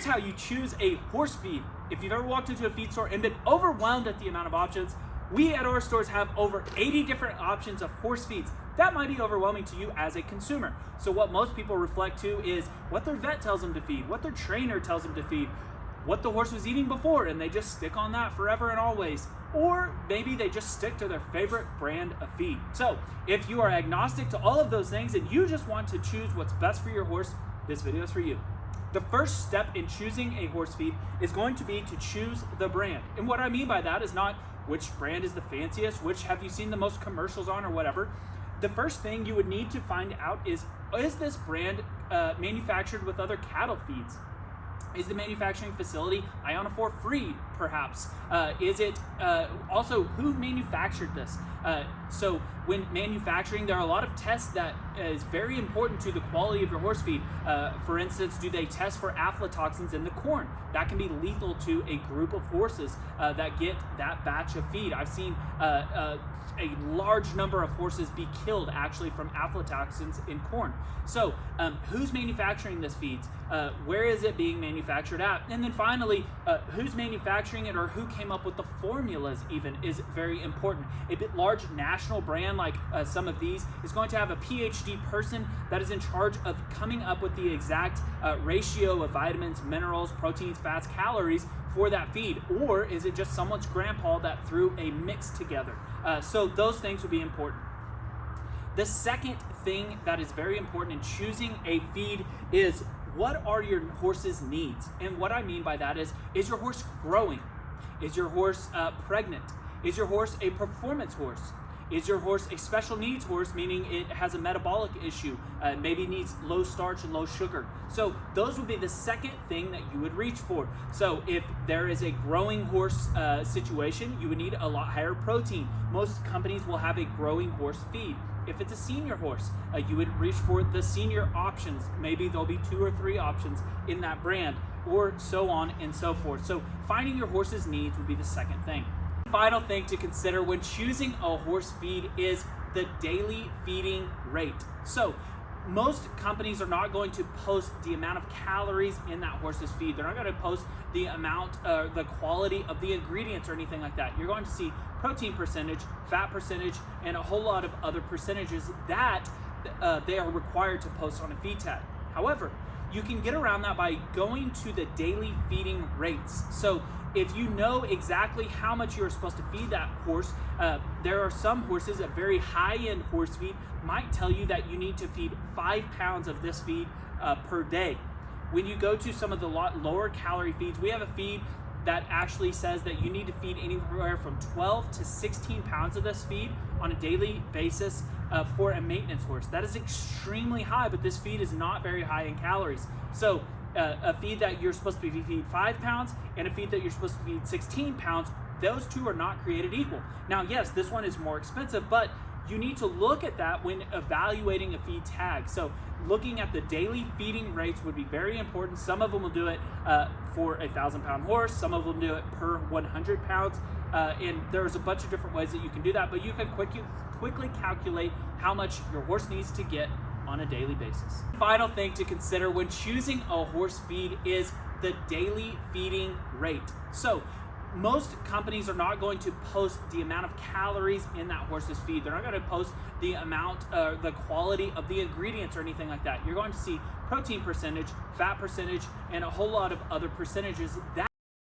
how you choose a horse feed. If you've ever walked into a feed store and been overwhelmed at the amount of options, we at our stores have over 80 different options of horse feeds. That might be overwhelming to you as a consumer. So what most people reflect to is what their vet tells them to feed, what their trainer tells them to feed, what the horse was eating before, and they just stick on that forever and always. Or maybe they just stick to their favorite brand of feed. So if you are agnostic to all of those things and you just want to choose what's best for your horse, this video is for you. The first step in choosing a horse feed is going to be to choose the brand. And what I mean by that is not which brand is the fanciest, which have you seen the most commercials on or whatever. The first thing you would need to find out is this brand manufactured with other cattle feeds? Is the manufacturing facility ionophore free, perhaps? Is it also who manufactured this? So when manufacturing, there are a lot of tests that is very important to the quality of your horse feed. For instance, do they test for aflatoxins in the corn? That can be lethal to a group of horses that get that batch of feed. I've seen a large number of horses be killed actually from aflatoxins in corn. So who's manufacturing this feed? Where is it being manufactured at? And then finally, who's manufacturing it or who came up with the formulas even is very important. A bit large national brand like some of these is going to have a PhD person that is in charge of coming up with the exact ratio of vitamins, minerals, proteins, fats, calories for that feed. Or is it just someone's grandpa that threw a mix together? So those things would be important. The second thing that is very important in choosing a feed is what are your horse's needs? And what I mean by that is your horse growing? Is your horse pregnant? Is your horse a performance horse? Is your horse a special needs horse, meaning it has a metabolic issue, maybe needs low starch and low sugar? So those would be the second thing that you would reach for. So if there is a growing horse situation, you would need a lot higher protein. Most companies will have a growing horse feed. If it's a senior horse, you would reach for the senior options. Maybe there'll be 2 or 3 options in that brand, or so on and so forth. So finding your horse's needs would be the second thing. Final thing to consider when choosing a horse feed is the daily feeding rate. So most companies are not going to post the amount of calories in that horse's feed. They're not going to post the amount, the quality of the ingredients or anything like that. You're going to see protein percentage, fat percentage, and a whole lot of other percentages that they are required to post on a feed tag. However, you can get around that by going to the daily feeding rates. So if you know exactly how much you're supposed to feed that horse, there are some horses, a very high-end horse feed might tell you that you need to feed 5 pounds of this feed per day. When you go to some of the lower calorie feeds, we have a feed that actually says that you need to feed anywhere from 12 to 16 pounds of this feed on a daily basis for a maintenance horse. That is extremely high, but this feed is not very high in calories. So a feed that you're supposed to feed 5 pounds and a feed that you're supposed to feed 16 pounds, those two are not created equal. Now, yes, this one is more expensive, but you need to look at that when evaluating a feed tag. So looking at the daily feeding rates would be very important. Some of them will do it for a 1,000-pound horse. Some of them do it per 100 pounds. And there's a bunch of different ways that you can do that, but you can quickly calculate how much your horse needs to get on a daily basis. Final thing to consider when choosing a horse feed is the daily feeding rate. So most companies are not going to post the amount of calories in that horse's feed. They're not going to post the amount, the quality of the ingredients or anything like that. You're going to see protein percentage, fat percentage, and a whole lot of other percentages that